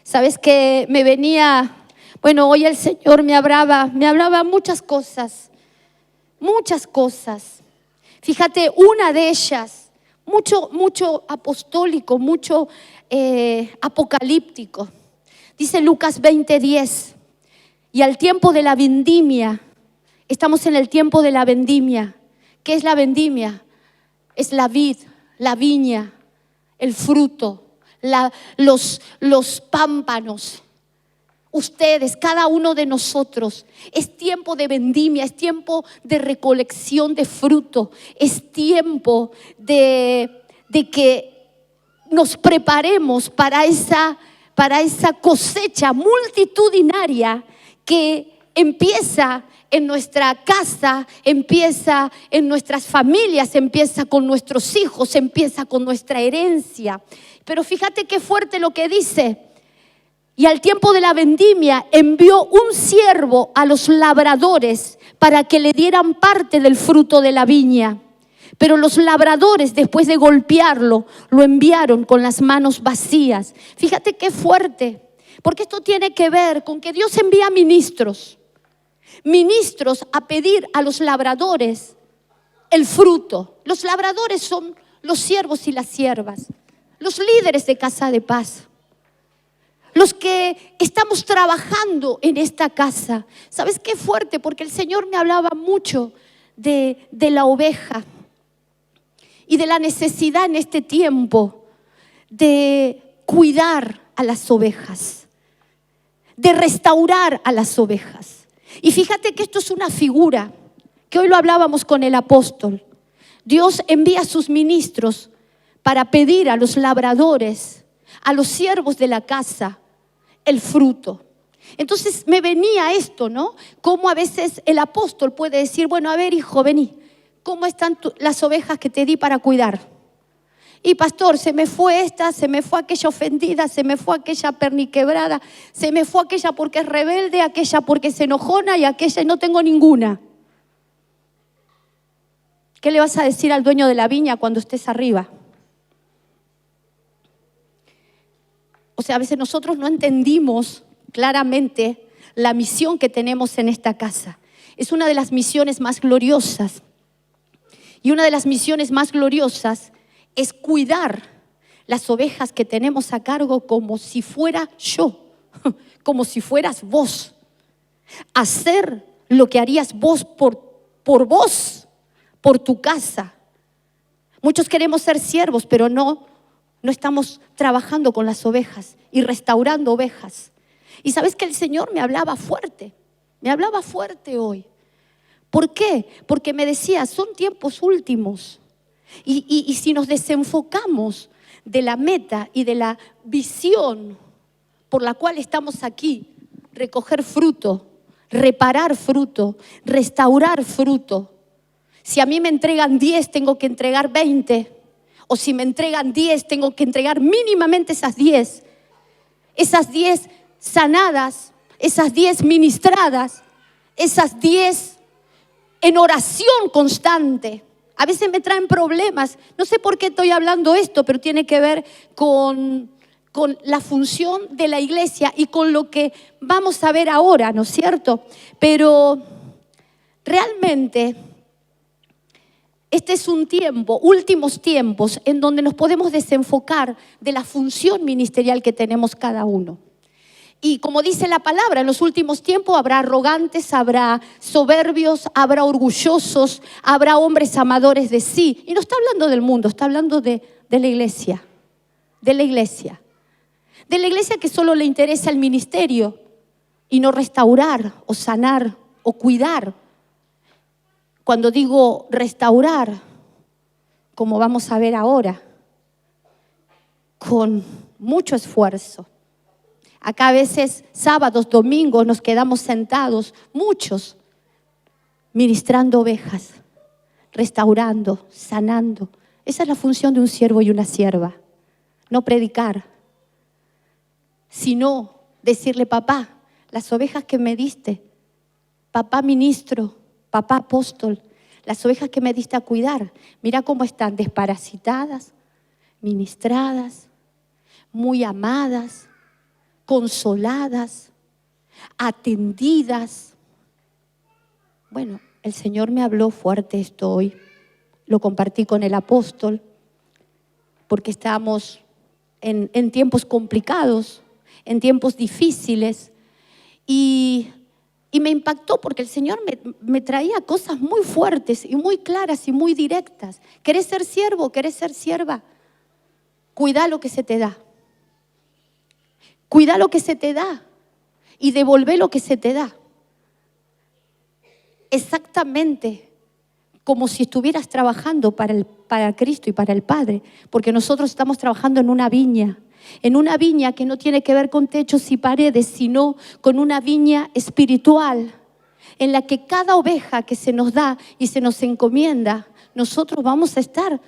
Sabes que me venía, hoy el Señor me hablaba muchas cosas. Fíjate, una de ellas, mucho apostólico, mucho apocalíptico. Dice Lucas 20:10, y al tiempo de la vendimia, estamos en el tiempo de la vendimia. ¿Qué es la vendimia? Es la vid, la viña, el fruto, los pámpanos. Ustedes, cada uno de nosotros, es tiempo de vendimia, es tiempo de recolección de fruto, es tiempo de que nos preparemos para esa cosecha multitudinaria que empieza en nuestra casa, empieza en nuestras familias, empieza con nuestros hijos, empieza con nuestra herencia. Pero fíjate qué fuerte lo que dice. Y al tiempo de la vendimia envió un siervo a los labradores para que le dieran parte del fruto de la viña. Pero los labradores, después de golpearlo, lo enviaron con las manos vacías. Fíjate qué fuerte, porque esto tiene que ver con que Dios envía ministros a pedir a los labradores el fruto. Los labradores son los siervos y las siervas, los líderes de Casa de Paz, los que estamos trabajando en esta casa. ¿Sabes qué fuerte? Porque el Señor me hablaba mucho de la oveja y de la necesidad en este tiempo de cuidar a las ovejas, de restaurar a las ovejas. Y fíjate que esto es una figura, que hoy lo hablábamos con el apóstol. Dios envía a sus ministros para pedir a los labradores, a los siervos de la casa, el fruto. Entonces me venía esto, ¿no? Cómo a veces el apóstol puede decir, bueno, a ver, hijo, vení, ¿cómo están las ovejas que te di para cuidar? Y pastor, se me fue esta, se me fue aquella ofendida, se me fue aquella perniquebrada, se me fue aquella porque es rebelde, aquella porque es enojona y aquella no tengo ninguna. ¿Qué le vas a decir al dueño de la viña cuando estés arriba? O sea, a veces nosotros no entendimos claramente la misión que tenemos en esta casa. Es una de las misiones más gloriosas. Y una de las misiones más gloriosas es cuidar las ovejas que tenemos a cargo como si fuera yo, como si fueras vos. Hacer lo que harías vos por vos, por tu casa. Muchos queremos ser siervos, pero no estamos trabajando con las ovejas y restaurando ovejas. Y sabes que el Señor me hablaba fuerte hoy. ¿Por qué? Porque me decía, son tiempos últimos. Y si nos desenfocamos de la meta y de la visión por la cual estamos aquí, recoger fruto, reparar fruto, restaurar fruto. Si a mí me entregan 10, tengo que entregar 20. O si me entregan 10, tengo que entregar mínimamente esas 10. Esas 10 sanadas, esas 10 ministradas, esas 10 en oración constante. A veces me traen problemas. No sé por qué estoy hablando esto, pero tiene que ver con la función de la iglesia y con lo que vamos a ver ahora, ¿no es cierto? Pero realmente este es un tiempo, últimos tiempos, en donde nos podemos desenfocar de la función ministerial que tenemos cada uno. Y como dice la palabra, en los últimos tiempos habrá arrogantes, habrá soberbios, habrá orgullosos, habrá hombres amadores de sí. Y no está hablando del mundo, está hablando de la iglesia. De la iglesia. De la iglesia que solo le interesa el ministerio y no restaurar o sanar o cuidar. Cuando digo restaurar, como vamos a ver ahora, con mucho esfuerzo. Acá a veces sábados, domingos nos quedamos sentados, muchos, ministrando ovejas, restaurando, sanando. Esa es la función de un siervo y una sierva. No predicar, sino decirle, papá, las ovejas que me diste, papá ministro, papá apóstol, las ovejas que me diste a cuidar, mira cómo están desparasitadas, ministradas, muy amadas. consoladas, atendidas. Bueno, el Señor me habló fuerte esto hoy. Lo compartí con el apóstol porque estamos en tiempos complicados, en tiempos difíciles. Y me impactó porque el Señor me traía cosas muy fuertes y muy claras y muy directas. ¿Querés ser siervo? ¿Querés ser sierva? Cuida lo que se te da. Cuida lo que se te da y devolvé lo que se te da. Exactamente como si estuvieras trabajando para Cristo y para el Padre, porque nosotros estamos trabajando en una viña que no tiene que ver con techos y paredes, sino con una viña espiritual, en la que cada oveja que se nos da y se nos encomienda, nosotros vamos a estar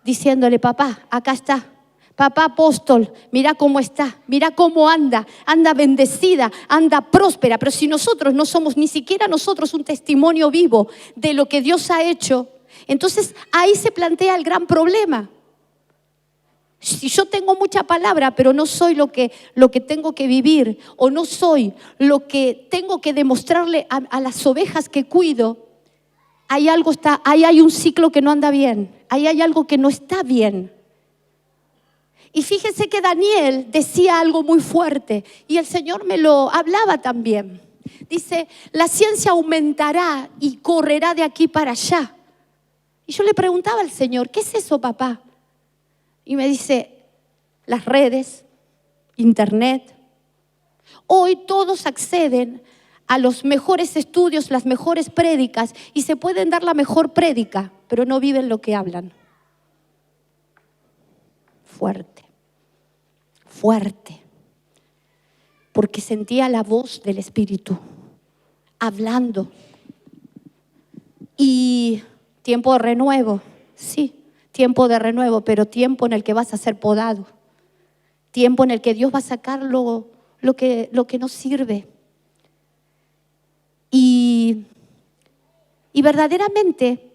diciéndole: papá, acá está. Papá apóstol, mira cómo está, mira cómo anda bendecida, anda próspera. Pero si nosotros no somos ni siquiera nosotros un testimonio vivo de lo que Dios ha hecho, entonces ahí se plantea el gran problema. Si yo tengo mucha palabra, pero no soy lo que tengo que vivir, o no soy lo que tengo que demostrarle a las ovejas que cuido, ahí hay un ciclo que no anda bien, ahí hay algo que no está bien. Y fíjense que Daniel decía algo muy fuerte y el Señor me lo hablaba también. Dice: la ciencia aumentará y correrá de aquí para allá. Y yo le preguntaba al Señor: ¿qué es eso, papá? Y me dice: las redes, internet. Hoy todos acceden a los mejores estudios, las mejores prédicas, y se pueden dar la mejor prédica, pero no viven lo que hablan. Fuerte, porque sentía la voz del Espíritu hablando. Y tiempo de renuevo, sí, tiempo de renuevo, pero tiempo en el que vas a ser podado, tiempo en el que Dios va a sacar lo que no sirve. Y verdaderamente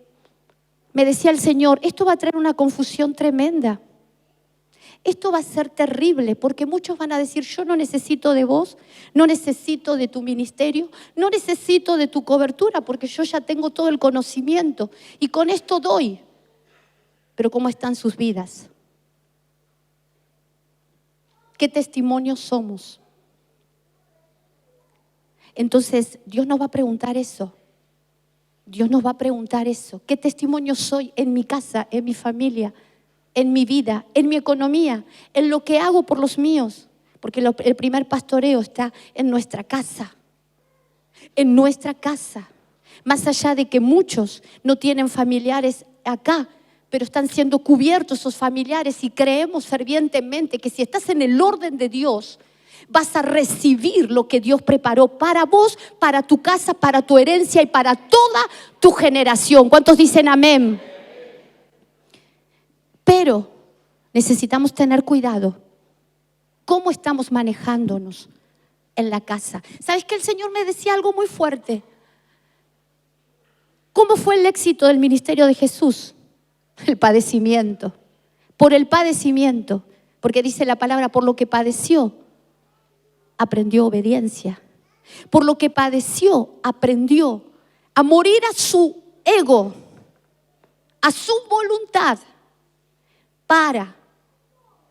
me decía el Señor: esto va a traer una confusión tremenda. Esto va a ser terrible, porque muchos van a decir: yo no necesito de vos, no necesito de tu ministerio, no necesito de tu cobertura, porque yo ya tengo todo el conocimiento y con esto doy. Pero ¿cómo están sus vidas? ¿Qué testimonios somos? Entonces Dios nos va a preguntar eso. Dios nos va a preguntar eso. ¿Qué testimonio soy en mi casa, en mi familia, en mi vida, en mi economía, en lo que hago por los míos? Porque el primer pastoreo está en nuestra casa. En nuestra casa. Más allá de que muchos no tienen familiares acá, pero están siendo cubiertos esos familiares, y creemos fervientemente que si estás en el orden de Dios, vas a recibir lo que Dios preparó para vos, para tu casa, para tu herencia y para toda tu generación. ¿Cuántos dicen amén? Pero necesitamos tener cuidado. ¿Cómo estamos manejándonos en la casa? ¿Sabes que el Señor me decía algo muy fuerte? ¿Cómo fue el éxito del ministerio de Jesús? El padecimiento. Por el padecimiento. Porque dice la palabra: por lo que padeció, aprendió obediencia. Por lo que padeció, aprendió a morir a su ego, a su voluntad, para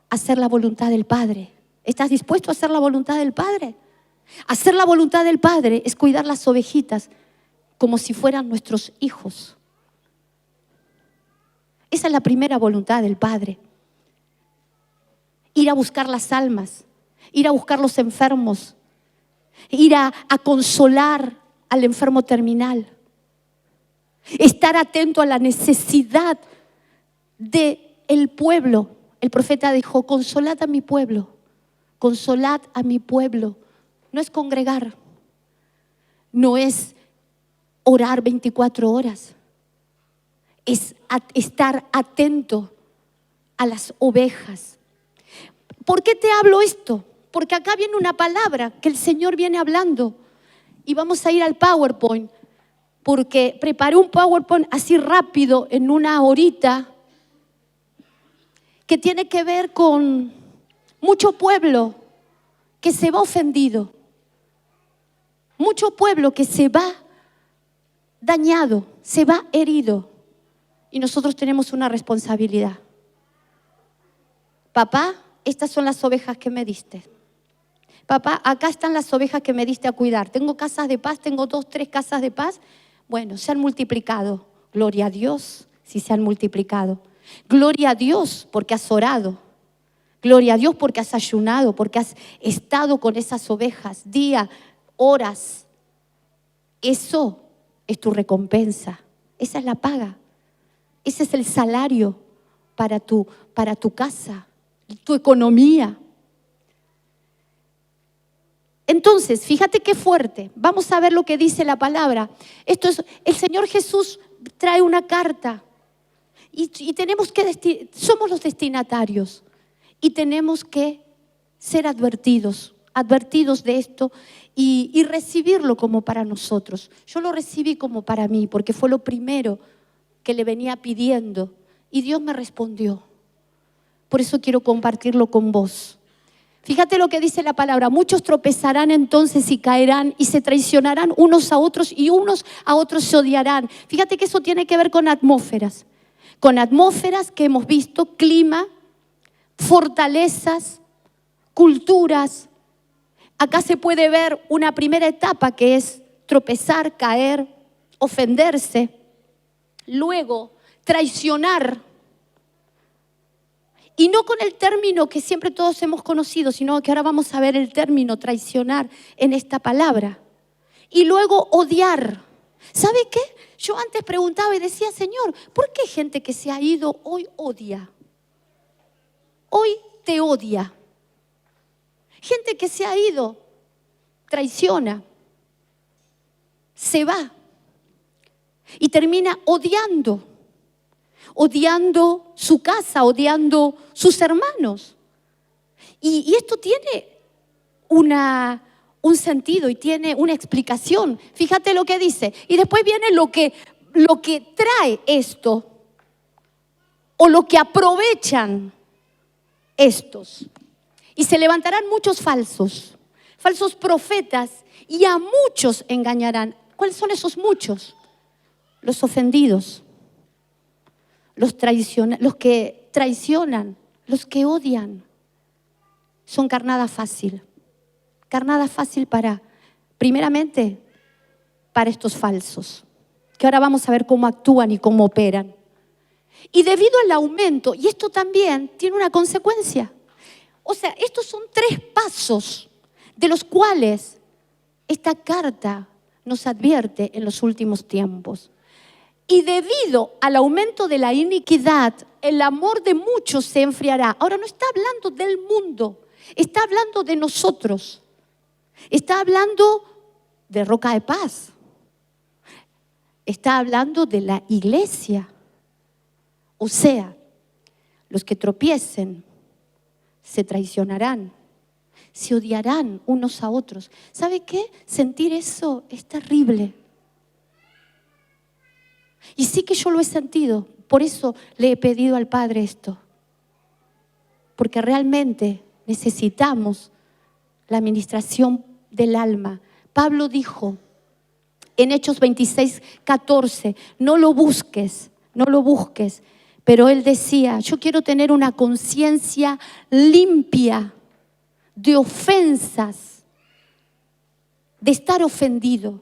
hacer la voluntad del Padre. ¿Estás dispuesto a hacer la voluntad del Padre? Hacer la voluntad del Padre es cuidar las ovejitas como si fueran nuestros hijos. Esa es la primera voluntad del Padre. Ir a buscar las almas, ir a buscar los enfermos, ir a consolar al enfermo terminal, estar atento a la necesidad del pueblo. El profeta dijo: consolad a mi pueblo, consolad a mi pueblo. No es congregar, no es orar 24 horas, es estar atento a las ovejas. ¿Por qué te hablo esto? Porque acá viene una palabra que el Señor viene hablando, y vamos a ir al PowerPoint, porque preparé un PowerPoint así rápido en una horita, que tiene que ver con mucho pueblo que se va ofendido. Mucho pueblo que se va dañado, se va herido. Y nosotros tenemos una responsabilidad. Papá, estas son las ovejas que me diste. Papá, acá están las ovejas que me diste a cuidar. Tengo casas de paz, tengo 2, 3 casas de paz. Bueno, se han multiplicado. Gloria a Dios si se han multiplicado. Gloria a Dios porque has orado. Gloria a Dios porque has ayunado, porque has estado con esas ovejas día, horas. Eso es tu recompensa. Esa es la paga. Ese es el salario para tu casa, tu economía. Entonces, fíjate qué fuerte. Vamos a ver lo que dice la palabra. Esto es, el Señor Jesús trae una carta y tenemos que, somos los destinatarios y tenemos que ser advertidos de esto y recibirlo como para nosotros. Yo lo recibí como para mí porque fue lo primero que le venía pidiendo y Dios me respondió. Por eso quiero compartirlo con vos. Fíjate lo que dice la palabra. Muchos tropezarán entonces y caerán y se traicionarán unos a otros y unos a otros se odiarán. Fíjate que eso tiene que ver con atmósferas que hemos visto, clima, fortalezas, culturas. Acá se puede ver una primera etapa que es tropezar, caer, ofenderse. Luego, traicionar. Y no con el término que siempre todos hemos conocido, sino que ahora vamos a ver el término traicionar en esta palabra. Y luego odiar. ¿Sabe qué? Yo antes preguntaba y decía, Señor, ¿por qué gente que se ha ido hoy odia? Hoy te odia. Gente que se ha ido, traiciona, se va y termina odiando su casa, odiando sus hermanos. Y esto tiene un sentido y tiene una explicación. Fíjate lo que dice. Y después viene lo que trae esto o lo que aprovechan estos. Y se levantarán muchos falsos profetas y a muchos engañarán. ¿Cuáles son esos muchos? Los ofendidos. Los que traicionan, los que odian, son carnada fácil primeramente, para estos falsos, que ahora vamos a ver cómo actúan y cómo operan. Y debido al aumento, y esto también tiene una consecuencia, o sea, estos son 3 pasos de los cuales esta carta nos advierte en los últimos tiempos. Y debido al aumento de la iniquidad, el amor de muchos se enfriará. Ahora no está hablando del mundo, está hablando de nosotros. Está hablando de Roca de Paz. Está hablando de la iglesia. O sea, los que tropiecen se traicionarán, se odiarán unos a otros. ¿Sabe qué? Sentir eso es terrible. Y sí que yo lo he sentido, por eso le he pedido al Padre esto. Porque realmente necesitamos la administración del alma. Pablo dijo en Hechos 26:14, no lo busques. Pero él decía, yo quiero tener una conciencia limpia de ofensas, de estar ofendido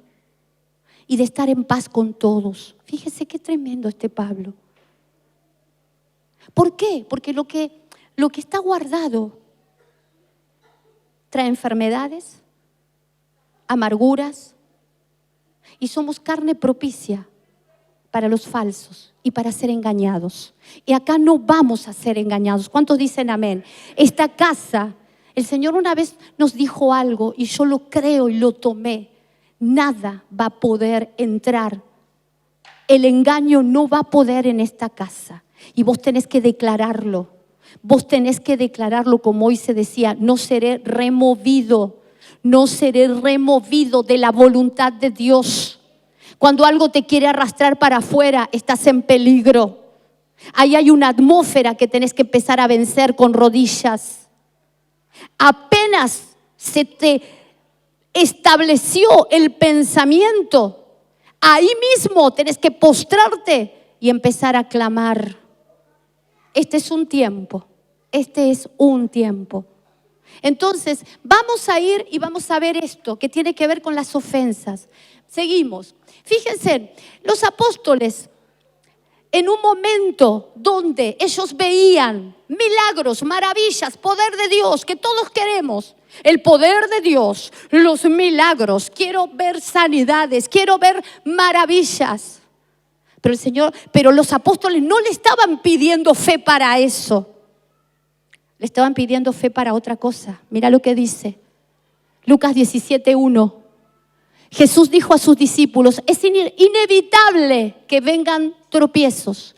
y de estar en paz con todos. Fíjese qué tremendo este Pablo. ¿Por qué? Porque lo que está guardado trae enfermedades, amarguras, y somos carne propicia para los falsos y para ser engañados. Y acá no vamos a ser engañados. ¿Cuántos dicen amén? Esta casa, el Señor una vez nos dijo algo y yo lo creo y lo tomé. Nada va a poder entrar. El engaño no va a poder en esta casa. Y vos tenés que declararlo. Vos tenés que declararlo como hoy se decía, no seré removido de la voluntad de Dios. Cuando algo te quiere arrastrar para afuera, estás en peligro. Ahí hay una atmósfera que tenés que empezar a vencer con rodillas. Apenas se te estableció el pensamiento, ahí mismo tenés que postrarte y empezar a clamar. Este es un tiempo. Entonces, vamos a ir y vamos a ver esto que tiene que ver con las ofensas. Seguimos. Fíjense, los apóstoles, en un momento donde ellos veían milagros, maravillas, poder de Dios, que todos queremos, el poder de Dios, los milagros, quiero ver sanidades, quiero ver maravillas. Pero los apóstoles no le estaban pidiendo fe para eso. Le estaban pidiendo fe para otra cosa. Mira lo que dice Lucas 17:1. Jesús dijo a sus discípulos: es inevitable que vengan tropiezos,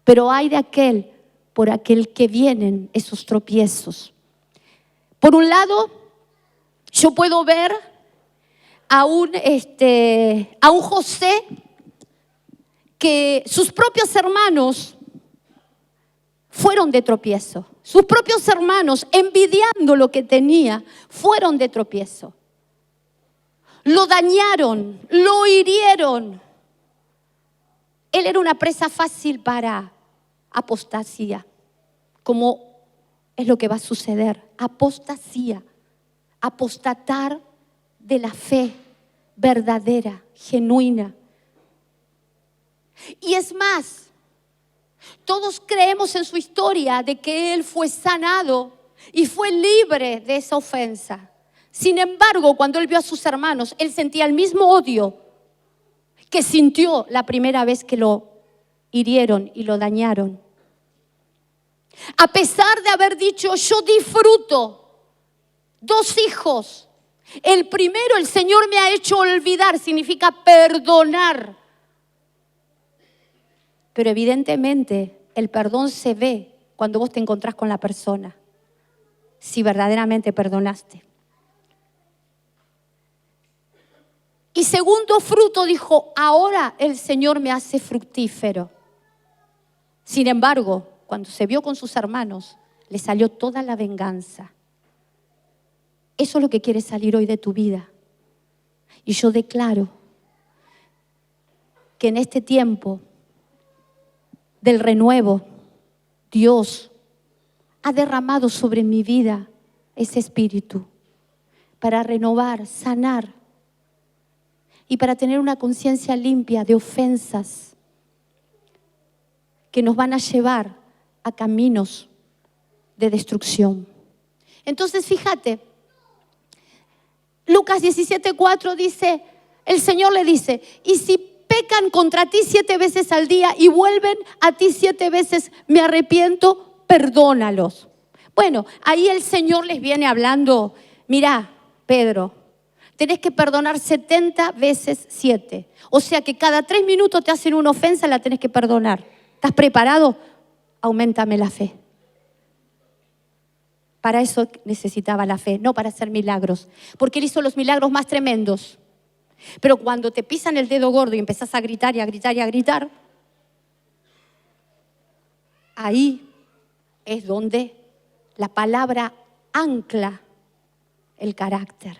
pero hay de aquel por aquel que vienen esos tropiezos. Por un lado, yo puedo ver a un José que sus propios hermanos fueron de tropiezo. Sus propios hermanos, envidiando lo que tenía, fueron de tropiezo. Lo dañaron, lo hirieron. Él era una presa fácil para apostasía, como es lo que va a suceder. Apostasía, apostatar de la fe verdadera, genuina. Y es más, todos creemos en su historia de que él fue sanado y fue libre de esa ofensa. Sin embargo, cuando él vio a sus hermanos, él sentía el mismo odio que sintió la primera vez que lo hirieron y lo dañaron. A pesar de haber dicho: yo disfruto 2 hijos. El primero, el Señor me ha hecho olvidar, significa perdonar. Pero evidentemente el perdón se ve cuando vos te encontrás con la persona, si verdaderamente perdonaste. Y segundo fruto dijo: ahora el Señor me hace fructífero. Sin embargo, cuando se vio con sus hermanos, le salió toda la venganza. Eso es lo que quiere salir hoy de tu vida. Y yo declaro que en este tiempo del renuevo, Dios ha derramado sobre mi vida ese espíritu para renovar, sanar y para tener una conciencia limpia de ofensas que nos van a llevar a caminos de destrucción. Entonces, fíjate, Lucas 17:4 dice, el Señor le dice: y si pecan contra ti 7 veces al día y vuelven a ti 7 veces, me arrepiento, perdónalos. Bueno, ahí el Señor les viene hablando: mira, Pedro, tenés que perdonar 70 veces 7. O sea que cada 3 minutos te hacen una ofensa, la tenés que perdonar. ¿Estás preparado? Auméntame la fe. Para eso necesitaba la fe, no para hacer milagros. Porque Él hizo los milagros más tremendos. Pero cuando te pisan el dedo gordo y empezás a gritar y a gritar y a gritar, ahí es donde la palabra ancla el carácter.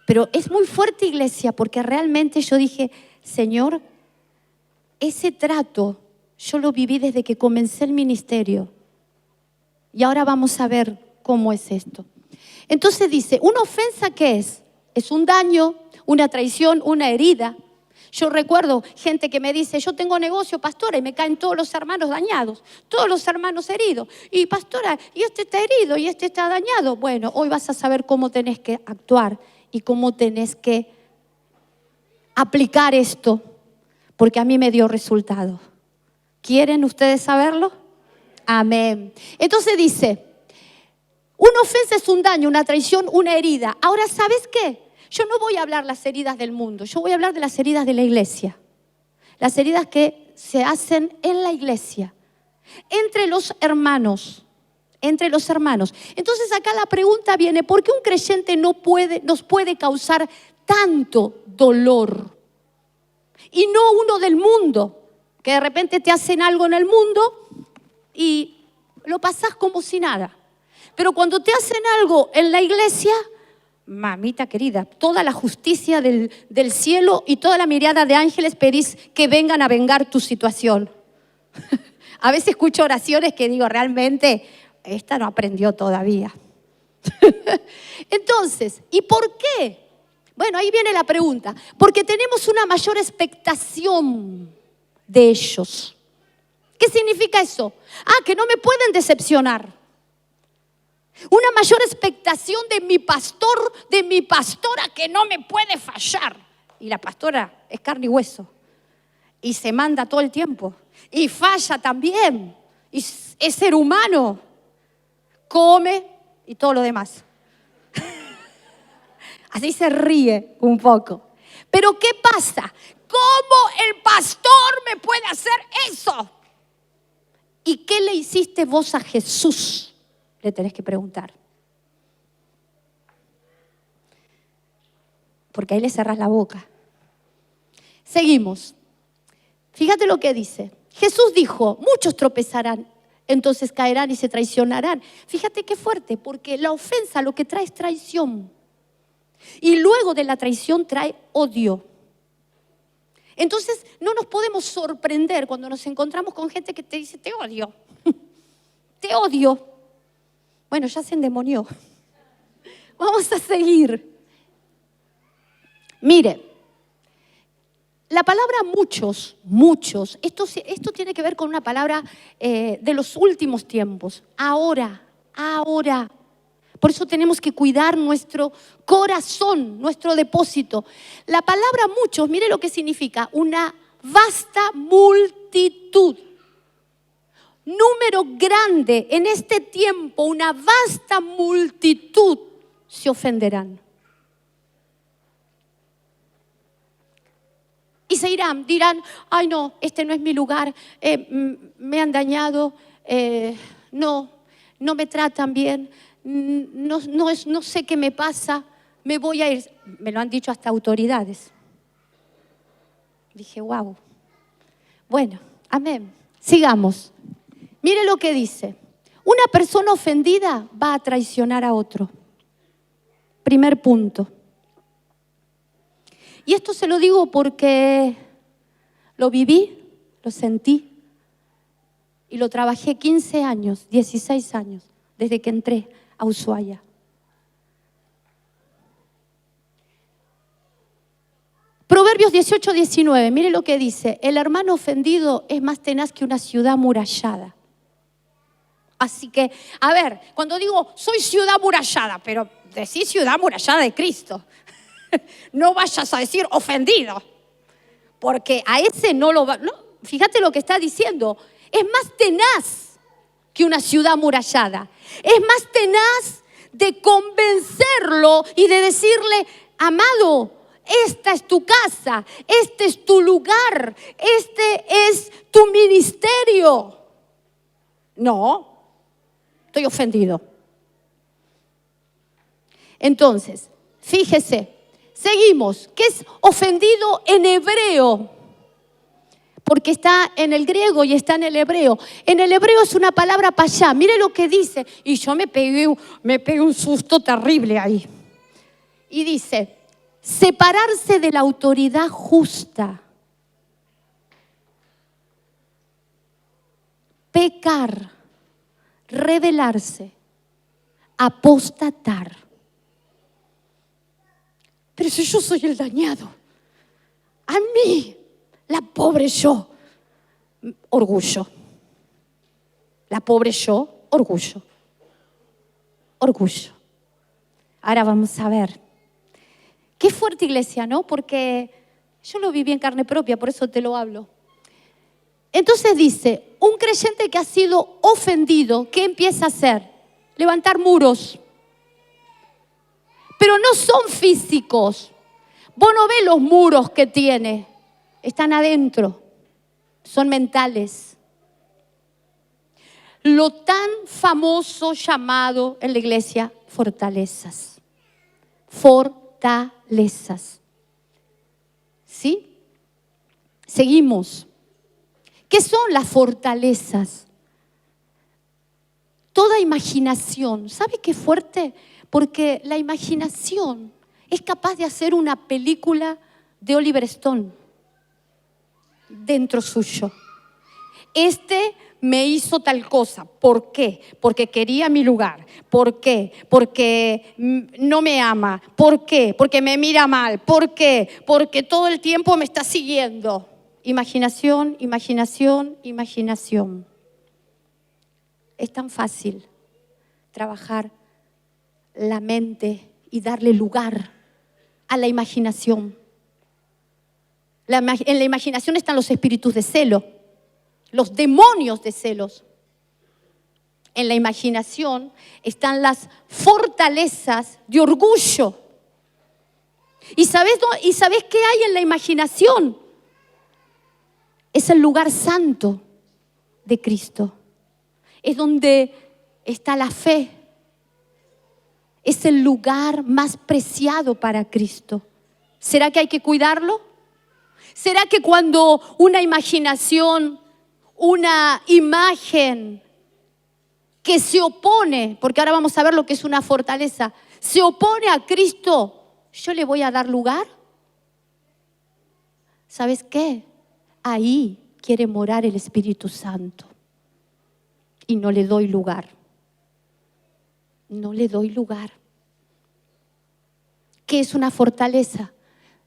Pero es muy fuerte, iglesia, porque realmente yo dije: Señor, ese trato yo lo viví desde que comencé el ministerio. Y ahora vamos a ver cómo es esto. Entonces dice, ¿una ofensa qué es? Es un daño, una traición, una herida. Yo recuerdo gente que me dice: yo tengo negocio, pastora, y me caen todos los hermanos dañados, todos los hermanos heridos. Y pastora, y este está herido y este está dañado. Bueno, hoy vas a saber cómo tenés que actuar y cómo tenés que aplicar esto, porque a mí me dio resultado. ¿Quieren ustedes saberlo? Amén. Entonces dice, una ofensa es un daño, una traición, una herida. Ahora, ¿sabes qué? Yo no voy a hablar las heridas del mundo, yo voy a hablar de las heridas de la iglesia. Las heridas que se hacen en la iglesia, entre los hermanos. Entonces acá la pregunta viene: ¿por qué un creyente nos puede causar tanto dolor? Y no uno del mundo, que de repente te hacen algo en el mundo y lo pasás como si nada. Pero cuando te hacen algo en la iglesia, mamita querida, toda la justicia del cielo y toda la mirada de ángeles pedís que vengan a vengar tu situación. A veces escucho oraciones que digo, realmente, esta no aprendió todavía. Entonces, ¿y por qué? Bueno, ahí viene la pregunta. Porque tenemos una mayor expectación de ellos. ¿Qué significa eso? Que no me pueden decepcionar. Una mayor expectación de mi pastor, de mi pastora, que no me puede fallar. Y la pastora es carne y hueso. Y se manda todo el tiempo. Y falla también. Y es ser humano. Come y todo lo demás. Así se ríe un poco. Pero ¿qué pasa? ¿Cómo el pastor me puede hacer eso? ¿Y qué le hiciste vos a Jesús? Le tenés que preguntar. Porque ahí le cerrás la boca. Seguimos. Fíjate lo que dice. Jesús dijo, muchos tropezarán, entonces caerán y se traicionarán. Fíjate qué fuerte, porque la ofensa lo que trae es traición. Y luego de la traición trae odio. Entonces no nos podemos sorprender cuando nos encontramos con gente que te dice, te odio. Te odio. Bueno, ya se endemonió. Vamos a seguir. Mire, la palabra muchos, esto tiene que ver con una palabra de los últimos tiempos. Ahora. Por eso tenemos que cuidar nuestro corazón, nuestro depósito. La palabra muchos, mire lo que significa, una vasta multitud. Número grande, en este tiempo, una vasta multitud se ofenderán. Y se irán, dirán, ay no, este no es mi lugar, me han dañado, no me tratan bien. No sé qué me pasa, me voy a ir. Me lo han dicho hasta autoridades. Dije, wow. Bueno, amén. Sigamos. Mire lo que dice. Una persona ofendida va a traicionar a otro. Primer punto. Y esto se lo digo porque lo viví, lo sentí y lo trabajé 15 años, 16 años, desde que entré a Ushuaia. Proverbios 18:19, mire lo que dice. El hermano ofendido es más tenaz que una ciudad amurallada. Así que, a ver, cuando digo soy ciudad amurallada, pero decís ciudad amurallada de Cristo. No vayas a decir ofendido, porque a ese no lo va. No, fíjate lo que está diciendo. Es más tenaz que una ciudad amurallada. Es más tenaz de convencerlo y de decirle, amado, esta es tu casa, este es tu lugar, este es tu ministerio. No, estoy ofendido. Entonces, fíjese, seguimos. ¿Qué es ofendido en hebreo? Porque está en el griego y está en el hebreo. En el hebreo es una palabra pashá. Mire lo que dice. Y yo me pegué un susto terrible ahí. Y dice, separarse de la autoridad justa. Pecar, rebelarse, apostatar. Pero si yo soy el dañado, a mí, la pobre yo, orgullo. La pobre yo, orgullo. Orgullo. Ahora vamos a ver. Qué fuerte, iglesia, ¿no? Porque yo lo viví en carne propia, por eso te lo hablo. Entonces dice, un creyente que ha sido ofendido, ¿qué empieza a hacer? Levantar muros. Pero no son físicos. Vos no ves los muros que tiene. Están adentro. Son mentales. Lo tan famoso llamado en la iglesia fortalezas. Fortalezas. ¿Sí? Seguimos. ¿Qué son las fortalezas? toda imaginación. ¿Sabe qué fuerte? Porque la imaginación es capaz de hacer una película de Oliver Stone dentro suyo. Me hizo tal cosa. ¿Por qué? Porque quería mi lugar. ¿Por qué? Porque no me ama. ¿Por qué? Porque me mira mal. ¿Por qué? Porque todo el tiempo me está siguiendo. Imaginación, imaginación, imaginación. Es tan fácil trabajar la mente y darle lugar a la imaginación. En la imaginación están los espíritus de celo, los demonios de celos. En la imaginación están las fortalezas de orgullo. ¿Y sabes qué hay en la imaginación? Es el lugar santo de Cristo. Es donde está la fe. Es el lugar más preciado para Cristo. ¿Será que hay que cuidarlo? ¿Será que cuando una imaginación, una imagen que se opone, porque ahora vamos a ver lo que es una fortaleza, se opone a Cristo, yo le voy a dar lugar? ¿Sabes qué? Ahí quiere morar el Espíritu Santo y no le doy lugar. No le doy lugar. ¿Qué es una fortaleza?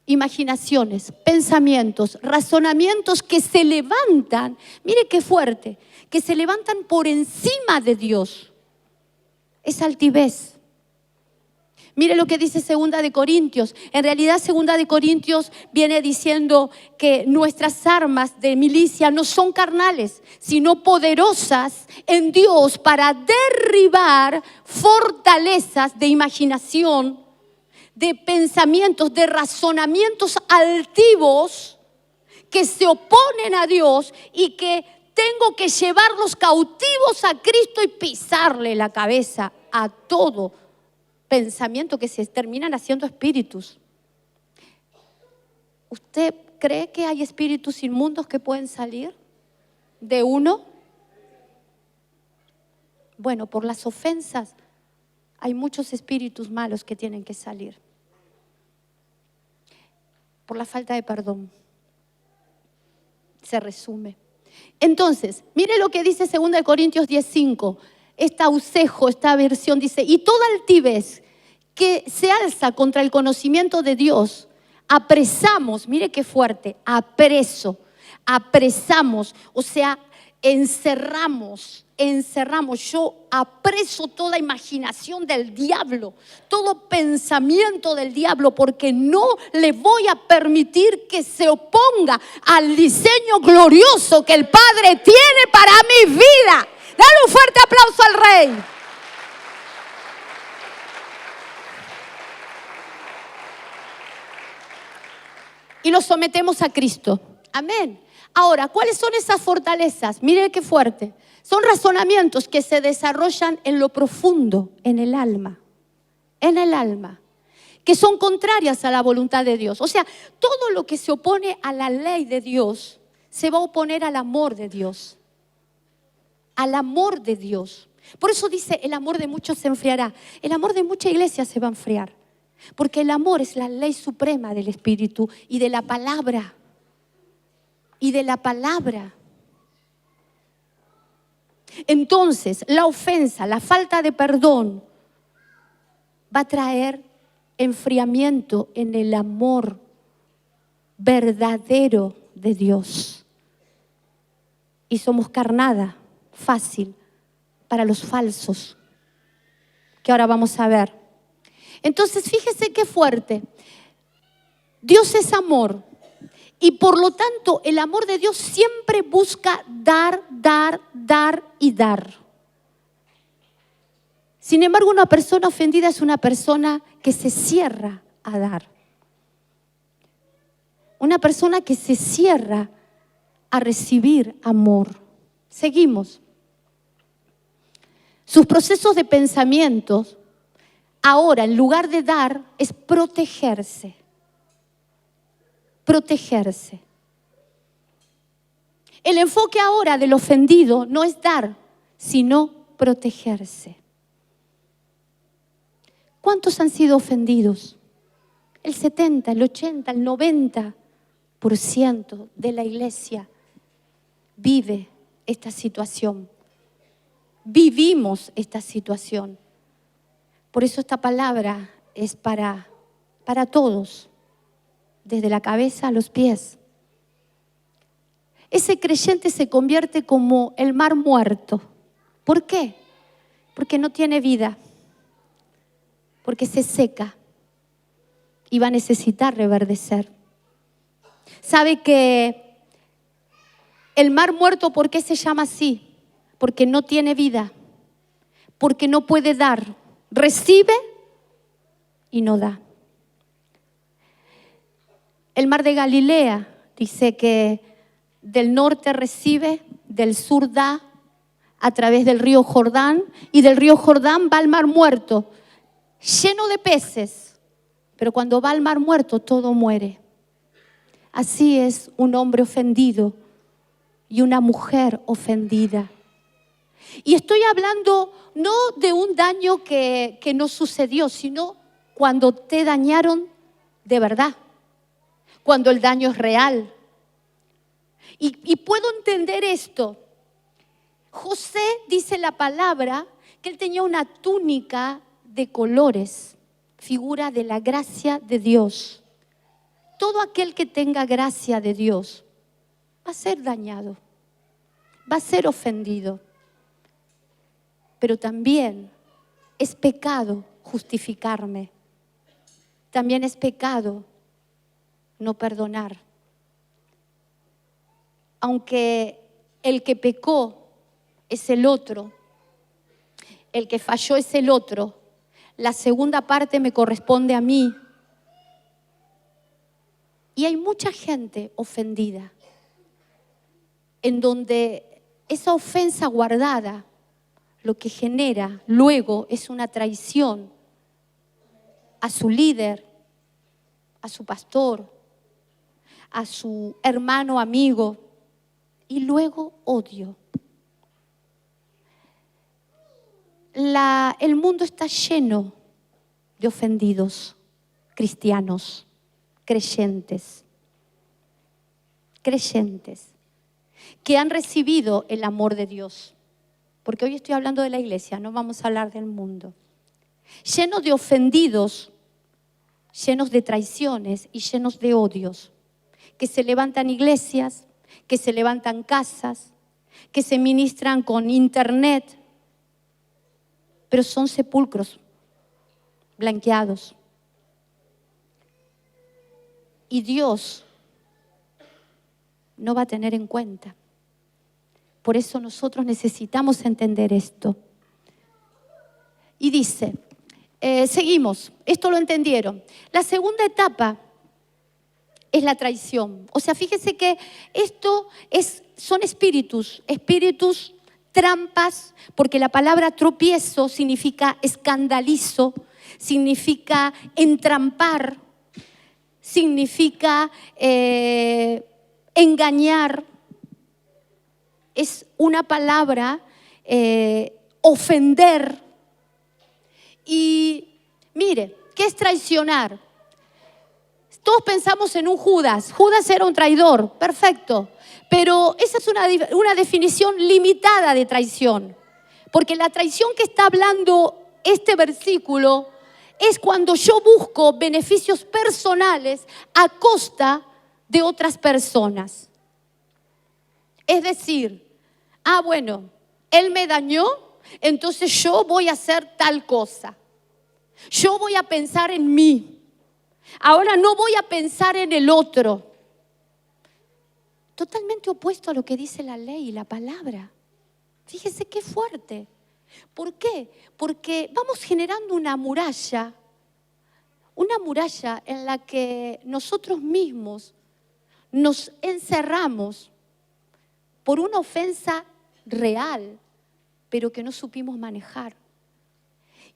Imaginaciones, pensamientos, razonamientos que se levantan, mire qué fuerte, que se levantan por encima de Dios. Es altivez. Mire lo que dice 2 de Corintios. En realidad 2 de Corintios viene diciendo que nuestras armas de milicia no son carnales, sino poderosas en Dios para derribar fortalezas de imaginación, de pensamientos, de razonamientos altivos que se oponen a Dios y que tengo que llevarlos cautivos a Cristo y pisarle la cabeza a todo pensamiento que se terminan haciendo espíritus. ¿Usted cree que hay espíritus inmundos que pueden salir de uno? Bueno, por las ofensas hay muchos espíritus malos que tienen que salir. Por la falta de perdón. Se resume. Entonces, mire lo que dice 2 Corintios 10:5. Esta versión dice: y toda altivez que se alza contra el conocimiento de Dios, apresamos, mire qué fuerte, apresamos, o sea, encerramos. Yo apreso toda imaginación del diablo, todo pensamiento del diablo, porque no le voy a permitir que se oponga al diseño glorioso que el Padre tiene para mi vida. Dale un fuerte aplauso al Rey. Y lo sometemos a Cristo. Amén. Ahora, ¿cuáles son esas fortalezas? Mire qué fuerte. Son razonamientos que se desarrollan en lo profundo, en el alma, que son contrarias a la voluntad de Dios. O sea, todo lo que se opone a la ley de Dios se va a oponer al amor de Dios. Al amor de Dios. Por eso dice, el amor de muchos se enfriará. El amor de mucha iglesia se va a enfriar. Porque el amor es la ley suprema del Espíritu y de la palabra. Entonces, la ofensa, la falta de perdón va a traer enfriamiento en el amor verdadero de Dios. Y somos carnada fácil para los falsos, que ahora vamos a ver. Entonces, fíjese qué fuerte. Dios es amor. Y por lo tanto, el amor de Dios siempre busca dar y dar. Sin embargo, una persona ofendida es una persona que se cierra a dar. Una persona que se cierra a recibir amor. Seguimos. Sus procesos de pensamientos, ahora en lugar de dar, es protegerse. Protegerse. El enfoque ahora del ofendido no es dar, sino protegerse. ¿Cuántos han sido ofendidos? El 70, el 80, el 90% de la iglesia vive esta situación. Vivimos esta situación. Por eso esta palabra es para todos, desde la cabeza a los pies. Ese creyente se convierte como el mar muerto. ¿Por qué? Porque no tiene vida, porque se seca y va a necesitar reverdecer. ¿Sabe que el mar muerto, por qué se llama así? Porque no tiene vida, porque no puede dar, recibe y no da. El mar de Galilea dice que del norte recibe, del sur da, a través del río Jordán, y del río Jordán va al mar muerto, lleno de peces, pero cuando va al mar muerto todo muere. Así es un hombre ofendido y una mujer ofendida. Y estoy hablando no de un daño que no sucedió, sino cuando te dañaron de verdad, cuando el daño es real. Y puedo entender esto. José dice la palabra que él tenía una túnica de colores, figura de la gracia de Dios. Todo aquel que tenga gracia de Dios va a ser dañado, va a ser ofendido. Pero también es pecado justificarme. También es pecado no perdonar. Aunque el que pecó es el otro, el que falló es el otro, la segunda parte me corresponde a mí. Y hay mucha gente ofendida, en donde esa ofensa guardada lo que genera luego es una traición a su líder, a su pastor, a su hermano amigo, y luego odio. El mundo está lleno de ofendidos cristianos, creyentes, que han recibido el amor de Dios. Porque hoy estoy hablando de la iglesia, no vamos a hablar del mundo. Llenos de ofendidos, llenos de traiciones y llenos de odios, que se levantan iglesias, que se levantan casas, que se ministran con internet, pero son sepulcros blanqueados. Y Dios no va a tener en cuenta. Por eso nosotros necesitamos entender esto. Y dice, seguimos, esto lo entendieron. La segunda etapa es la traición. O sea, fíjese que esto son espíritus trampas, porque la palabra tropiezo significa escandalizo, significa entrampar, significa engañar. Es una palabra, ofender. Y mire, ¿qué es traicionar? Todos pensamos en un Judas. Judas era un traidor, perfecto. Pero esa es una definición limitada de traición. Porque la traición que está hablando este versículo es cuando yo busco beneficios personales a costa de otras personas. Es decir, bueno, él me dañó, entonces yo voy a hacer tal cosa. Yo voy a pensar en mí. Ahora no voy a pensar en el otro. Totalmente opuesto a lo que dice la ley y la palabra. Fíjese qué fuerte. ¿Por qué? Porque vamos generando una muralla en la que nosotros mismos nos encerramos por una ofensa real, pero que no supimos manejar.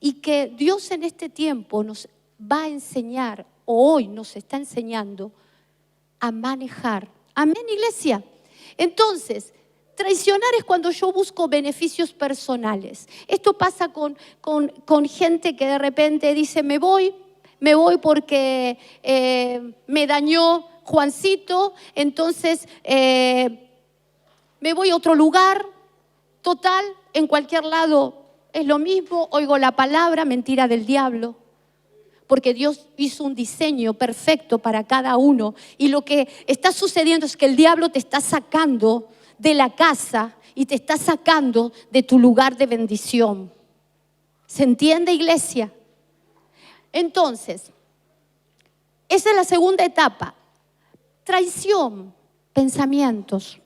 Y que Dios en este tiempo nos va a enseñar, o hoy nos está enseñando, a manejar. Amén, iglesia. Entonces, Traicionar es cuando yo busco beneficios personales. Esto pasa con gente que de repente dice, me voy porque me dañó Juancito, entonces me voy a otro lugar. Total, en cualquier lado es lo mismo, oigo la palabra, mentira del diablo. Porque Dios hizo un diseño perfecto para cada uno. Y lo que está sucediendo es que el diablo te está sacando de la casa y te está sacando de tu lugar de bendición. ¿Se entiende, iglesia? Entonces, esa es la segunda etapa. Traición, pensamientos.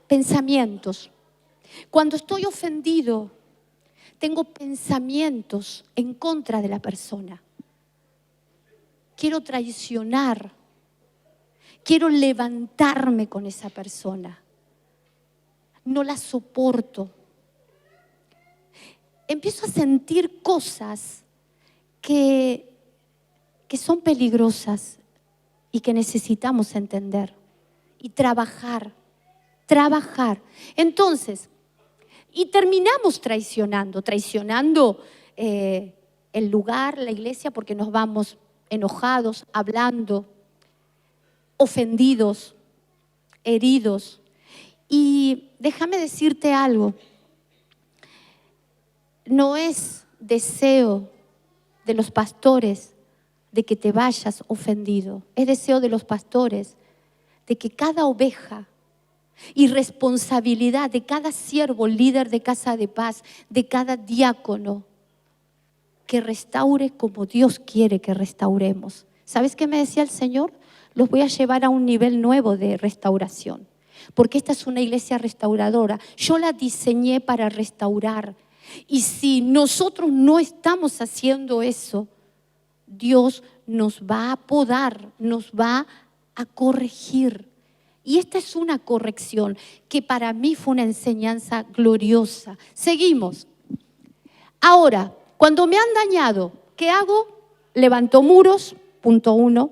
Pensamientos. Cuando estoy ofendido, tengo pensamientos en contra de la persona. Quiero traicionar. Quiero levantarme con esa persona. No la soporto. Empiezo a sentir cosas que son peligrosas y que necesitamos entender y trabajar. Entonces, y terminamos traicionando el lugar, la iglesia, porque nos vamos enojados, hablando, ofendidos, heridos. Y déjame decirte algo, no es deseo de los pastores de que te vayas ofendido, es deseo de los pastores de que cada oveja y responsabilidad de cada siervo, líder de casa de paz, de cada diácono, que restaure como Dios quiere que restauremos. ¿Sabes qué me decía el Señor? Los voy a llevar a un nivel nuevo de restauración, porque esta es una iglesia restauradora. Yo la diseñé para restaurar. Y si nosotros no estamos haciendo eso, Dios nos va a podar, nos va a corregir. Y esta es una corrección que para mí fue una enseñanza gloriosa. Seguimos. Ahora, cuando me han dañado, ¿qué hago? Levanto muros, punto 1.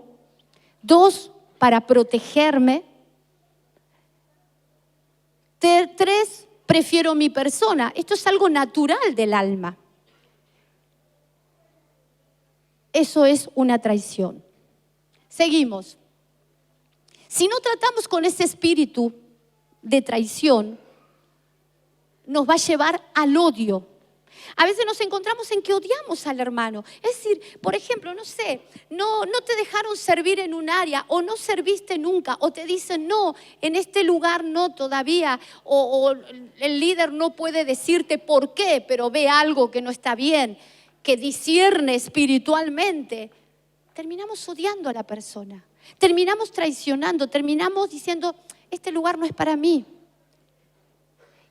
2, para protegerme. 3, prefiero mi persona. Esto es algo natural del alma. Eso es una traición. Seguimos. Si no tratamos con ese espíritu de traición, nos va a llevar al odio. A veces nos encontramos en que odiamos al hermano. Es decir, por ejemplo, no te dejaron servir en un área o no serviste nunca o te dicen no, en este lugar no todavía o el líder no puede decirte por qué, pero ve algo que no está bien, que discierne espiritualmente. Terminamos odiando a la persona. Terminamos traicionando, terminamos diciendo, este lugar no es para mí.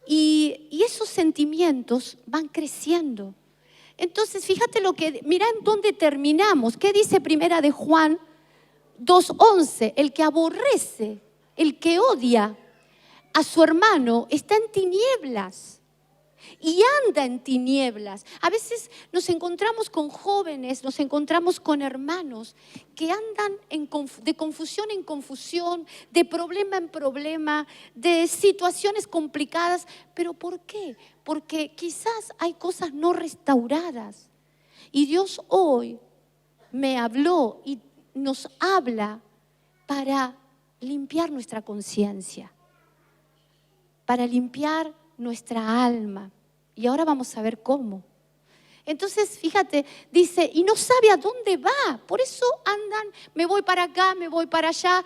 Y esos sentimientos van creciendo. Entonces, fíjate mira en dónde terminamos. ¿Qué dice Primera de Juan 2:11? El que aborrece, el que odia a su hermano está en tinieblas. Y anda en tinieblas. A veces nos encontramos con jóvenes, nos encontramos con hermanos que andan de confusión en confusión, de problema en problema, de situaciones complicadas. ¿Pero por qué? Porque quizás hay cosas no restauradas. Y Dios hoy me habló y nos habla para limpiar nuestra conciencia, para limpiar nuestra alma. Y ahora vamos a ver cómo. Entonces, fíjate, dice, y no sabe a dónde va. Por eso andan, me voy para acá, me voy para allá.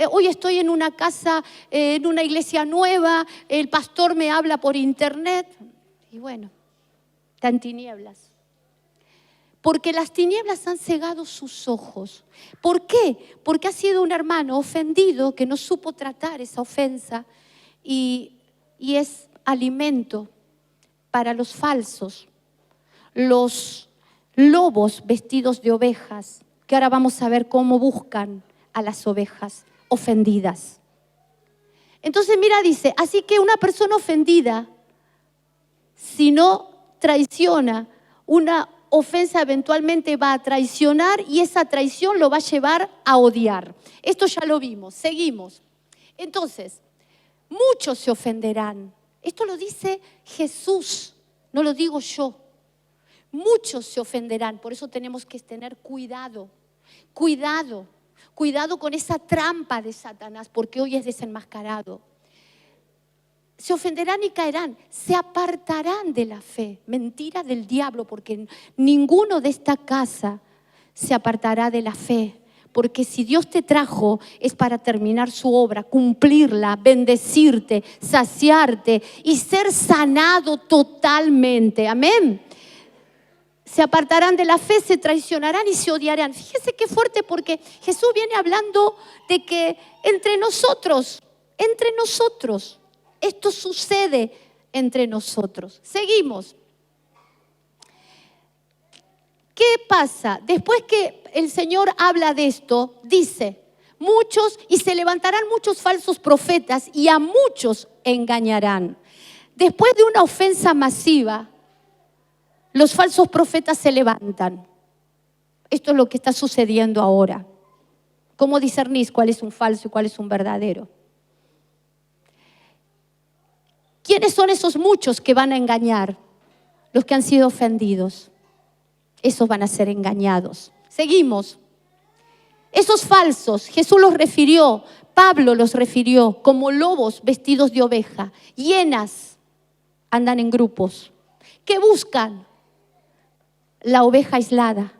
Hoy estoy en una casa, en una iglesia nueva. El pastor me habla por internet. Y bueno, está en tinieblas. Porque las tinieblas han cegado sus ojos. ¿Por qué? Porque ha sido un hermano ofendido que no supo tratar esa ofensa y es alimento para los falsos, los lobos vestidos de ovejas, que ahora vamos a ver cómo buscan a las ovejas ofendidas. Entonces mira, dice, así que una persona ofendida, si no traiciona, una ofensa eventualmente va a traicionar y esa traición lo va a llevar a odiar. Esto ya lo vimos, seguimos. Entonces, Muchos se ofenderán. Esto lo dice Jesús, no lo digo yo. Muchos se ofenderán, por eso tenemos que tener cuidado. Cuidado con esa trampa de Satanás, porque hoy es desenmascarado. Se ofenderán y caerán, se apartarán de la fe. Mentira del diablo, porque ninguno de esta casa se apartará de la fe. Porque si Dios te trajo es para terminar su obra, cumplirla, bendecirte, saciarte y ser sanado totalmente. Amén. Se apartarán de la fe, se traicionarán y se odiarán. Fíjese qué fuerte, porque Jesús viene hablando de que entre nosotros, esto sucede entre nosotros. Seguimos. ¿Qué pasa? Después que el Señor habla de esto, dice, y se levantarán muchos falsos profetas y a muchos engañarán. Después de una ofensa masiva, los falsos profetas se levantan. Esto es lo que está sucediendo ahora. ¿Cómo discernís cuál es un falso y cuál es un verdadero? ¿Quiénes son esos muchos que van a engañar? Los que han sido ofendidos. Esos van a ser engañados. Seguimos. Esos falsos, Jesús los refirió, Pablo los refirió como lobos vestidos de oveja. Hienas andan en grupos. ¿Qué buscan? La oveja aislada.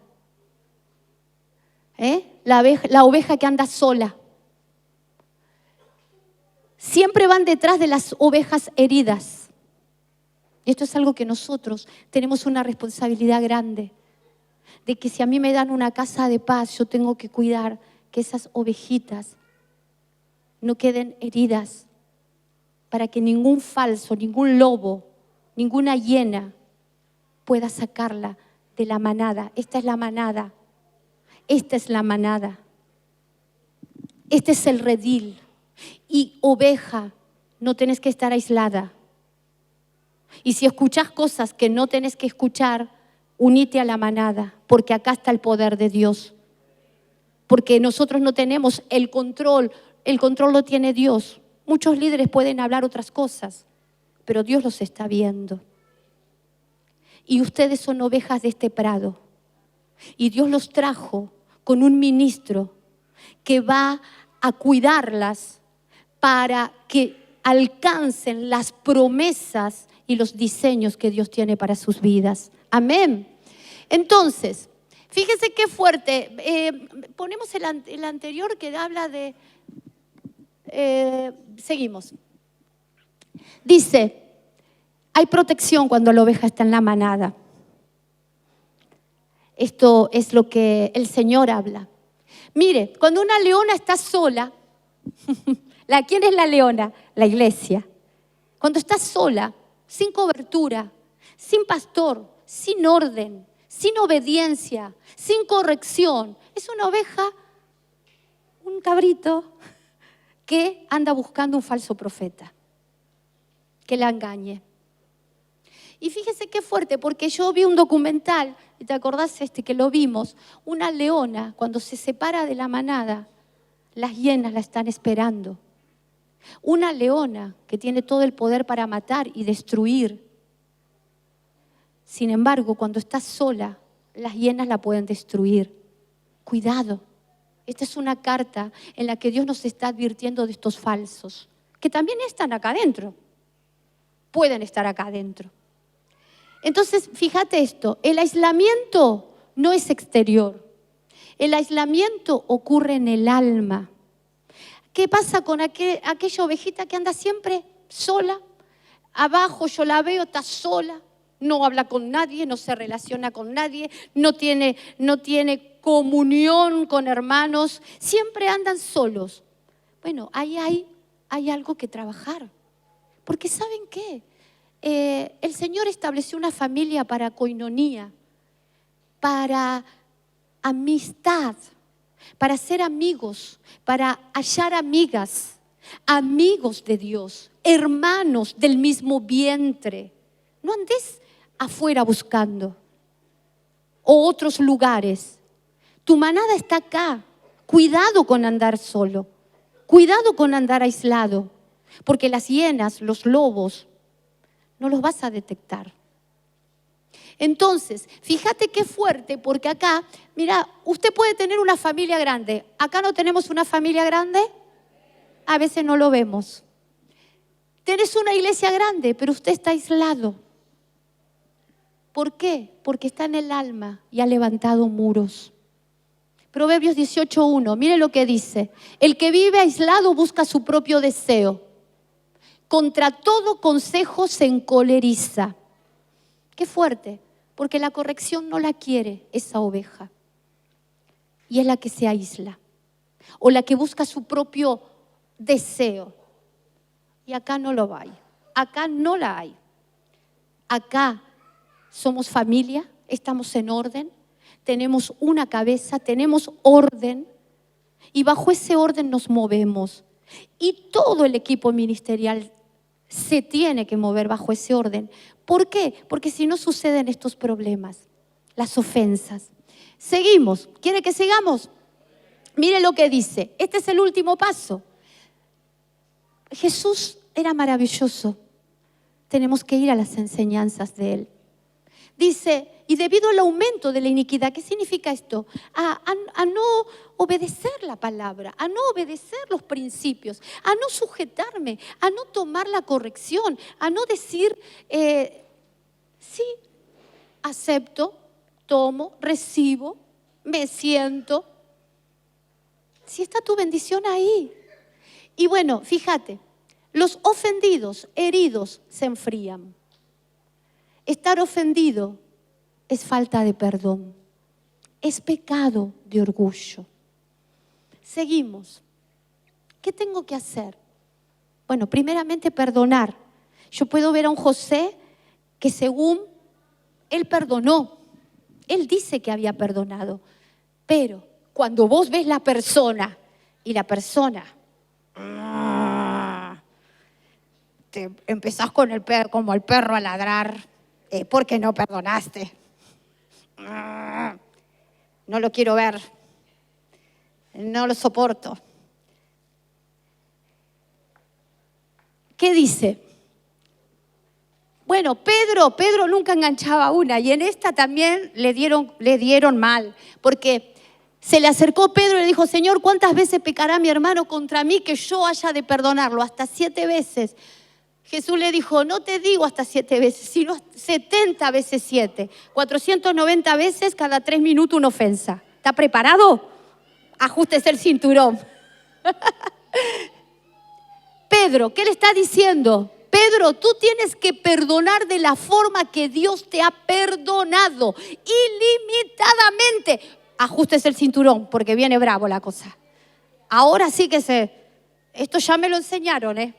La oveja que anda sola. Siempre van detrás de las ovejas heridas. Y esto es algo que nosotros tenemos una responsabilidad grande. De que si a mí me dan una casa de paz, yo tengo que cuidar que esas ovejitas no queden heridas. Para que ningún falso, ningún lobo, ninguna hiena pueda sacarla de la manada. Esta es la manada. Esta es la manada. Este es el redil. Y oveja, no tenés que estar aislada. Y si escuchás cosas que no tenés que escuchar, unite a la manada, porque acá está el poder de Dios. Porque nosotros no tenemos el control lo tiene Dios. Muchos líderes pueden hablar otras cosas, pero Dios los está viendo. Y ustedes son ovejas de este prado. Y Dios los trajo con un ministro que va a cuidarlas para que alcancen las promesas y los diseños que Dios tiene para sus vidas. Amén. Entonces, fíjese qué fuerte. Ponemos el anterior que habla de... seguimos. Dice, hay protección cuando la oveja está en la manada. Esto es lo que el Señor habla. Mire, cuando una leona está sola, ¿quién es la leona? La iglesia. Cuando está sola, sin cobertura, sin pastor, sin orden, sin obediencia, sin corrección, es una oveja, un cabrito que anda buscando un falso profeta que la engañe. Y fíjese qué fuerte, porque yo vi un documental, y te acordás que lo vimos, una leona cuando se separa de la manada, las hienas la están esperando. Una leona que tiene todo el poder para matar y destruir. Sin embargo, cuando está sola, las hienas la pueden destruir. Cuidado. Esta es una carta en la que Dios nos está advirtiendo de estos falsos, que también están acá adentro. Pueden estar acá adentro. Entonces, fíjate esto, el aislamiento no es exterior. El aislamiento ocurre en el alma. ¿Qué pasa con aquella ovejita que anda siempre sola? Abajo yo la veo, está sola, no habla con nadie, no se relaciona con nadie, no tiene comunión con hermanos, siempre andan solos. Bueno, ahí hay algo que trabajar. Porque ¿saben qué? El Señor estableció una familia para coinonía, para amistad, para ser amigos, para hallar amigas, amigos de Dios, hermanos del mismo vientre. No andes afuera buscando o otros lugares. Tu manada está acá. Cuidado con andar solo, cuidado con andar aislado. Porque las hienas, los lobos, no los vas a detectar. Entonces, fíjate qué fuerte, porque acá, mira, usted puede tener una familia grande. ¿Acá no tenemos una familia grande? A veces no lo vemos. Tienes una iglesia grande, pero usted está aislado. ¿Por qué? Porque está en el alma y ha levantado muros. Proverbios 18:1, mire lo que dice. El que vive aislado busca su propio deseo. Contra todo consejo se encoleriza. Qué fuerte, porque la corrección no la quiere esa oveja. Y es la que se aísla. O la que busca su propio deseo. Y acá no lo hay. Acá no la hay. Acá somos familia, estamos en orden, tenemos una cabeza, tenemos orden y bajo ese orden nos movemos. Y todo el equipo ministerial se tiene que mover bajo ese orden. ¿Por qué? Porque si no suceden estos problemas, las ofensas. Seguimos. ¿Quiere que sigamos? Mire lo que dice. Este es el último paso. Jesús era maravilloso. Tenemos que ir a las enseñanzas de Él. Dice, y debido al aumento de la iniquidad, ¿qué significa esto? A no obedecer la palabra, a no obedecer los principios, a no sujetarme, a no tomar la corrección, a no decir, sí, acepto, tomo, recibo, me siento. Si está tu bendición ahí. Y bueno, fíjate, los ofendidos, heridos, se enfrían. Estar ofendido es falta de perdón, es pecado de orgullo. Seguimos. ¿Qué tengo que hacer? Bueno, primeramente perdonar. Yo puedo ver a un José que según él perdonó, él dice que había perdonado, pero cuando vos ves la persona y la persona te empezás con el perro, como el perro a ladrar. ¿Por qué no perdonaste? No lo quiero ver. No lo soporto. ¿Qué dice? Bueno, Pedro nunca enganchaba una y en esta también le dieron mal, porque se le acercó Pedro y le dijo, Señor, ¿cuántas veces pecará mi hermano contra mí que yo haya de perdonarlo? Hasta 7 veces. Jesús le dijo, no te digo hasta 7 veces, sino 70 veces 7. 490 veces cada 3 minutos una ofensa. ¿Está preparado? Ajústese el cinturón. Pedro, ¿qué le está diciendo? Pedro, tú tienes que perdonar de la forma que Dios te ha perdonado, ilimitadamente. Ajústese el cinturón, porque viene bravo la cosa. Ahora sí que esto ya me lo enseñaron,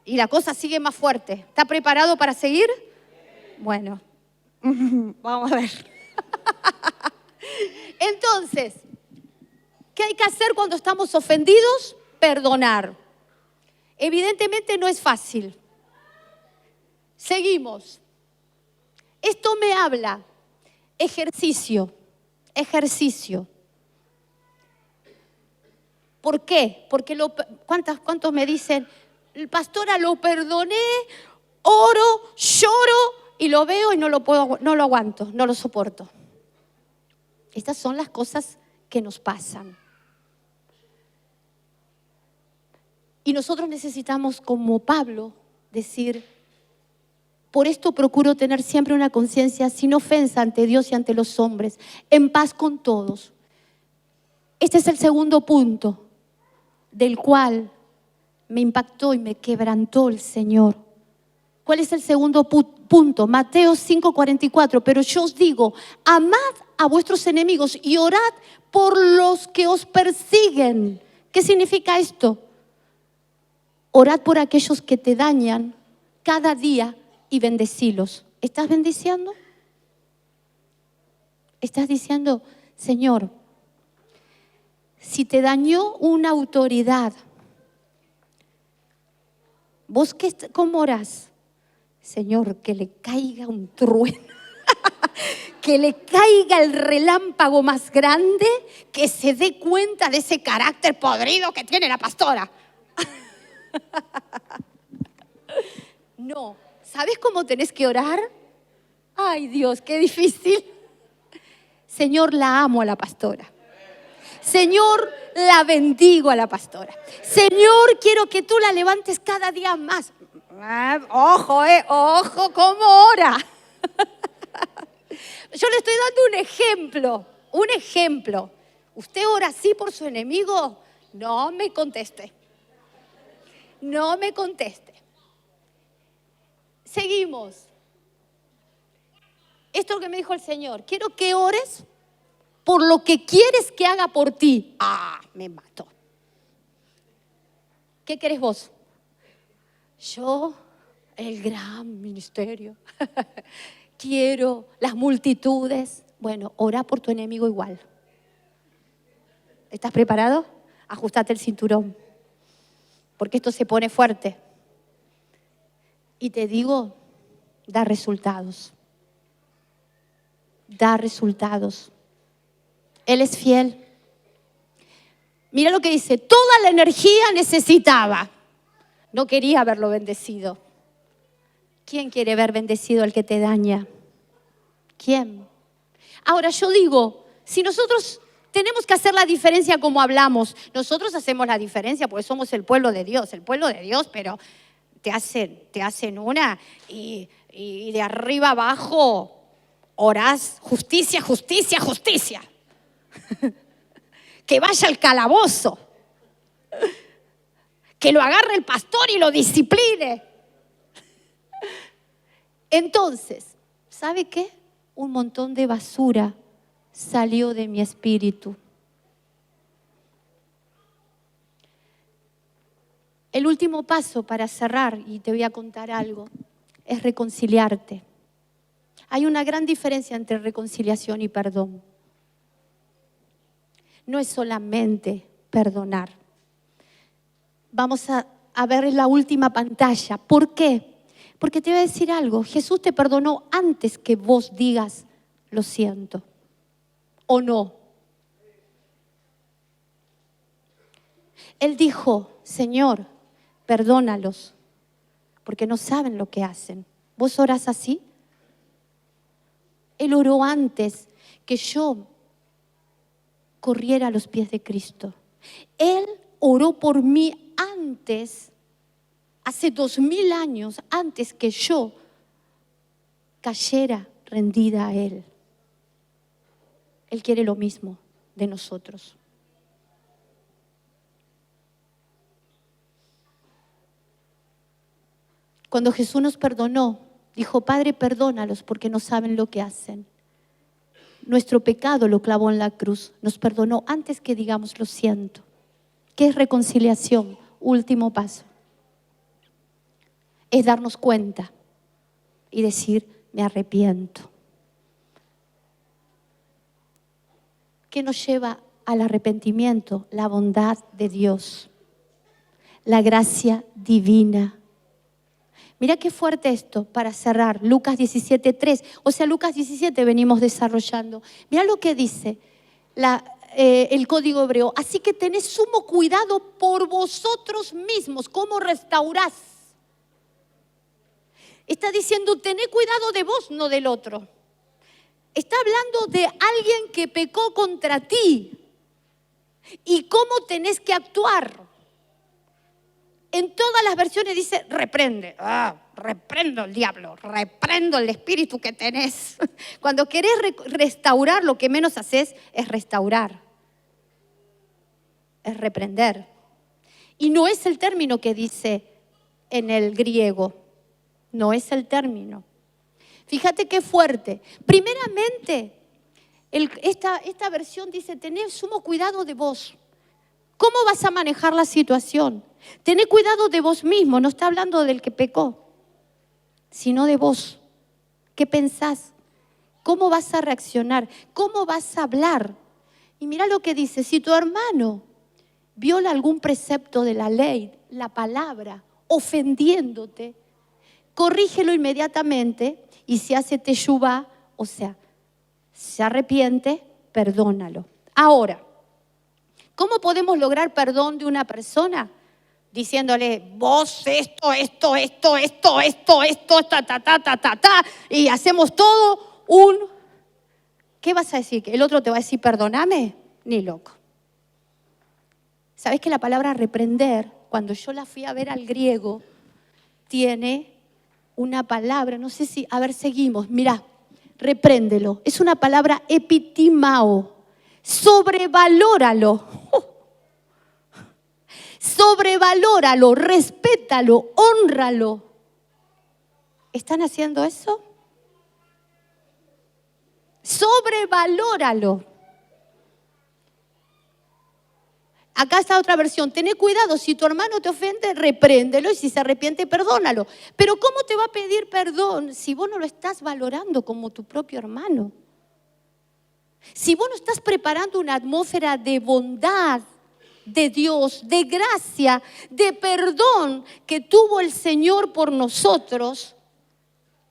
y la cosa sigue más fuerte. ¿Está preparado para seguir? Bueno, vamos a ver. Entonces, ¿qué hay que hacer cuando estamos ofendidos? Perdonar. Evidentemente no es fácil. Seguimos. Esto me habla. Ejercicio. ¿Por qué? Porque ¿cuántos me dicen, pastora, lo perdoné, oro, lloro y lo veo y no lo aguanto, no lo soporto? Estas son las cosas que nos pasan. Y nosotros necesitamos, como Pablo, decir, por esto procuro tener siempre una conciencia sin ofensa ante Dios y ante los hombres, en paz con todos. Este es el segundo punto del cual me impactó y me quebrantó el Señor. ¿Cuál es el segundo punto? Mateo 5:44. Pero yo os digo, amad a vuestros enemigos y orad por los que os persiguen. ¿Qué significa esto? Orad por aquellos que te dañan cada día y bendecilos. ¿Estás bendiciendo? Estás diciendo, Señor, si te dañó una autoridad, ¿vos cómo orás? Señor, que le caiga un trueno, que le caiga el relámpago más grande, que se dé cuenta de ese carácter podrido que tiene la pastora. No. ¿Sabes cómo tenés que orar? Ay, Dios, qué difícil. Señor, la amo a la pastora. Señor, la bendigo a la pastora. Señor, quiero que tú la levantes cada día más. Ojo, cómo ora. Yo le estoy dando un ejemplo. ¿Usted ora así por su enemigo? No me conteste. No me conteste. Seguimos. Esto es lo que me dijo el Señor. Quiero que ores por lo que quieres que haga por ti. Me mató. ¿Qué querés vos? Yo, el gran ministerio. Quiero las multitudes. Bueno, ora por tu enemigo igual. ¿Estás preparado? Ajustate el cinturón. Porque esto se pone fuerte. Y te digo, da resultados. Da resultados. Él es fiel. Mira lo que dice, toda la energía necesitaba. No quería verlo bendecido. ¿Quién quiere ver bendecido al que te daña? ¿Quién? Ahora yo digo, si nosotros tenemos que hacer la diferencia como hablamos, nosotros hacemos la diferencia porque somos el pueblo de Dios, pero te hacen una y de arriba abajo orás justicia, justicia, justicia. Que vaya al calabozo. Que lo agarre el pastor y lo discipline. Entonces, ¿sabe qué? Un montón de basura salió de mi espíritu. El último paso para cerrar, y te voy a contar algo, es reconciliarte. Hay una gran diferencia entre reconciliación y perdón. No es solamente perdonar. Vamos a ver en la última pantalla. ¿Por qué? Porque te voy a decir algo. Jesús te perdonó antes que vos digas, lo siento. ¿O no? Él dijo, Señor, perdónalos, porque no saben lo que hacen. ¿Vos orás así? Él oró antes que yo corriera a los pies de Cristo. Él oró por mí antes, hace 2000 años, antes que yo cayera rendida a Él. Él quiere lo mismo de nosotros. Cuando Jesús nos perdonó, dijo, Padre, perdónalos porque no saben lo que hacen. Nuestro pecado lo clavó en la cruz. Nos perdonó antes que digamos lo siento. ¿Qué es reconciliación? Último paso. Es darnos cuenta y decir, me arrepiento. ¿Qué nos lleva al arrepentimiento? La bondad de Dios, la gracia divina. Mira qué fuerte esto para cerrar. Lucas 17:3. O sea, Lucas 17 venimos desarrollando. Mira lo que dice el código hebreo. Así que tenés sumo cuidado por vosotros mismos. ¿Cómo restaurás? Está diciendo, tené cuidado de vos, no del otro. Está hablando de alguien que pecó contra ti. ¿Y cómo tenés que actuar? En todas las versiones dice, reprende. Reprendo el diablo, reprendo el espíritu que tenés. Cuando querés restaurar, lo que menos haces es restaurar. Es reprender. Y no es el término que dice en el griego. No es el término. Fíjate qué fuerte. Primeramente, esta versión dice, tened sumo cuidado de vos. ¿Cómo vas a manejar la situación? Tené cuidado de vos mismo, no está hablando del que pecó, sino de vos. ¿Qué pensás? ¿Cómo vas a reaccionar? ¿Cómo vas a hablar? Y mira lo que dice, si tu hermano viola algún precepto de la ley, la palabra, ofendiéndote, corrígelo inmediatamente y si hace teshuvá, o sea, se arrepiente, perdónalo. Ahora, ¿cómo podemos lograr perdón de una persona? diciéndole, vos esto, y hacemos todo ¿qué vas a decir? ¿Que el otro te va a decir perdóname? Ni loco. ¿Sabés que la palabra reprender, cuando yo la fui a ver al griego, tiene una palabra, no sé si, a ver, seguimos, mirá, repréndelo. Es una palabra epitimao, sobrevalóralo. Sobrevalóralo, respétalo, hónralo. ¿Están haciendo eso? Sobrevalóralo. Acá está otra versión. Tené cuidado, si tu hermano te ofende, repréndelo y si se arrepiente, perdónalo. Pero ¿cómo te va a pedir perdón si vos no lo estás valorando como tu propio hermano? Si vos no estás preparando una atmósfera de bondad de Dios, de gracia, de perdón que tuvo el Señor por nosotros,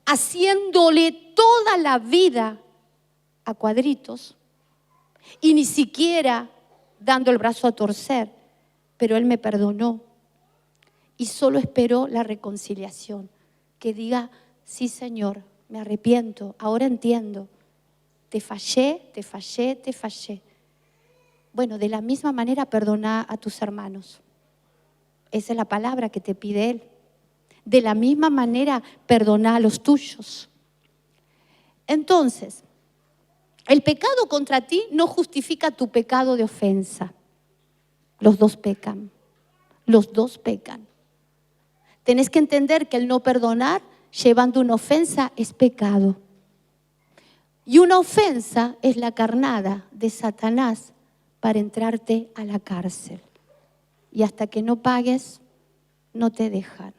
haciéndole toda la vida a cuadritos y ni siquiera dando el brazo a torcer, pero Él me perdonó y solo esperó la reconciliación, que diga, sí Señor, me arrepiento, ahora entiendo, te fallé. Bueno, de la misma manera perdona a tus hermanos. Esa es la palabra que te pide Él. De la misma manera perdona a los tuyos. Entonces, el pecado contra ti no justifica tu pecado de ofensa. Los dos pecan. Los dos pecan. Tenés que entender que el no perdonar llevando una ofensa es pecado. Y una ofensa es la carnada de Satanás para entrarte a la cárcel. Y hasta que no pagues, no te dejan.